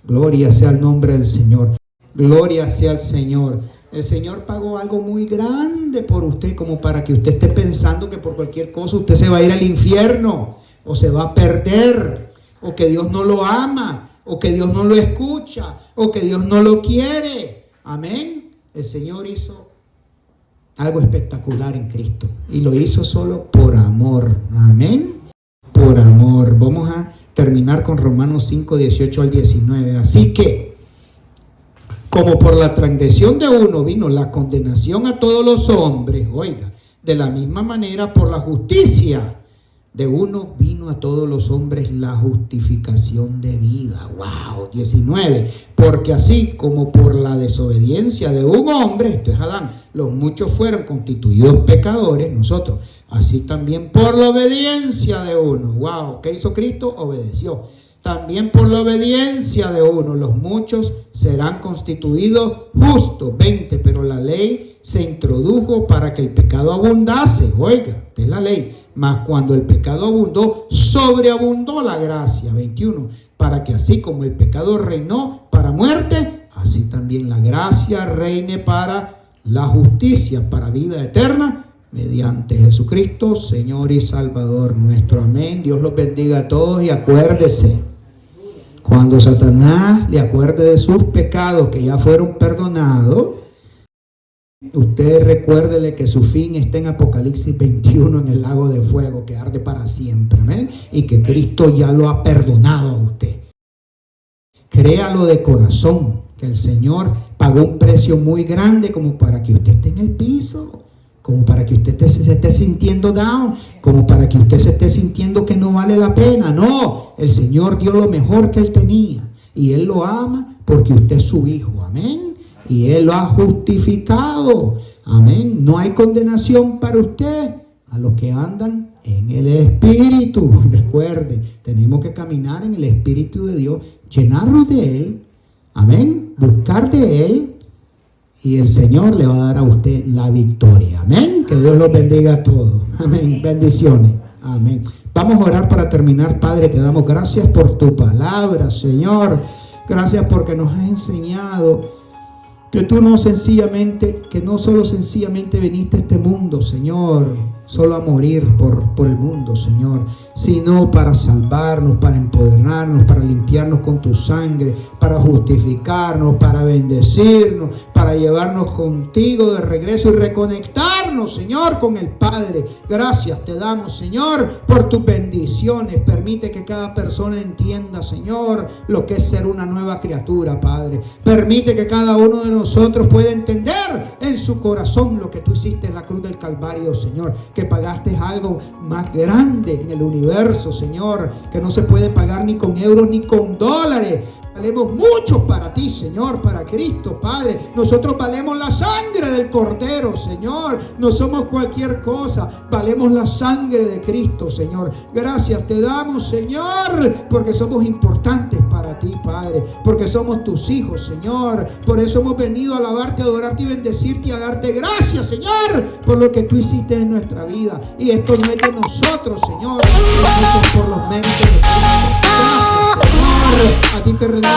Gloria sea el nombre del Señor. Gloria sea el Señor. El Señor pagó algo muy grande por usted, como para que usted esté pensando que por cualquier cosa usted se va a ir al infierno, o se va a perder, o que Dios no lo ama, o que Dios no lo escucha, o que Dios no lo quiere. Amén. El Señor hizo algo espectacular en Cristo, y lo hizo solo por amor. Amén. Por amor. Vamos a terminar con Romanos 5, 18 al 19. Así que, como por la transgresión de uno vino la condenación a todos los hombres, oiga, de la misma manera por la justicia de uno vino a todos los hombres la justificación de vida. Wow. 19. Porque así como por la desobediencia de un hombre, esto es Adán, los muchos fueron constituidos pecadores, nosotros, así también por la obediencia de uno. Wow. ¿Qué hizo Cristo? Obedeció. También por la obediencia de uno, los muchos serán constituidos justos. 20. Pero la ley se introdujo para que el pecado abundase. Oiga, esta es la ley. Mas cuando el pecado abundó, sobreabundó la gracia. 21. Para que así como el pecado reinó para muerte, así también la gracia reine para la justicia, para vida eterna, mediante Jesucristo, Señor y Salvador nuestro. Amén. Dios los bendiga a todos y acuérdese, cuando Satanás le acuerde de sus pecados que ya fueron perdonados, usted recuérdele que su fin está en Apocalipsis 21 en el lago de fuego que arde para siempre. Amén. Y que Cristo ya lo ha perdonado a usted. Créalo de corazón, que el Señor pagó un precio muy grande como para que usted esté en el piso, como para que usted se esté sintiendo down, como para que usted se esté sintiendo que no vale la pena. No, el Señor dio lo mejor que Él tenía y Él lo ama porque usted es su hijo. Amén. y Él lo ha justificado. Amén. No hay condenación para usted a los que andan en el Espíritu. Recuerde, tenemos que caminar en el Espíritu de Dios, llenarnos de Él. Amén. Buscar de Él. Y el Señor le va a dar a usted la victoria. Amén. Que Dios los bendiga a todos. Amén. Bendiciones. Amén. Vamos a orar para terminar. Padre, te damos gracias por tu palabra, Señor. Gracias porque nos has enseñado que tú no solo sencillamente viniste a este mundo, Señor, solo a morir por el mundo, Señor, sino para salvarnos, para empoderarnos, para limpiarnos con tu sangre, para justificarnos, para bendecirnos, para llevarnos contigo de regreso y reconectarnos, Señor, con el Padre. Gracias te damos, Señor, por tus bendiciones. Permite que cada persona entienda, Señor, lo que es ser una nueva criatura, Padre. Permite que cada uno de nosotros pueda entender en su corazón lo que tú hiciste en la cruz del Calvario, Señor, que pagaste algo más grande en el universo, Señor, que no se puede pagar ni con euros ni con dólares. Valemos mucho para ti, Señor, para Cristo, Padre. Nosotros valemos la sangre del Cordero, Señor. No somos cualquier cosa. Valemos la sangre de Cristo, Señor. Gracias te damos, Señor, porque somos importantes para ti, Padre. Porque somos tus hijos, Señor. Por eso hemos venido a alabarte, a adorarte y bendecirte y a darte gracias, Señor, por lo que tú hiciste en nuestra vida. Y esto no es de nosotros, Señor. Es por los méritos de Cristo. Gracias, Señor. A ti te rendimos.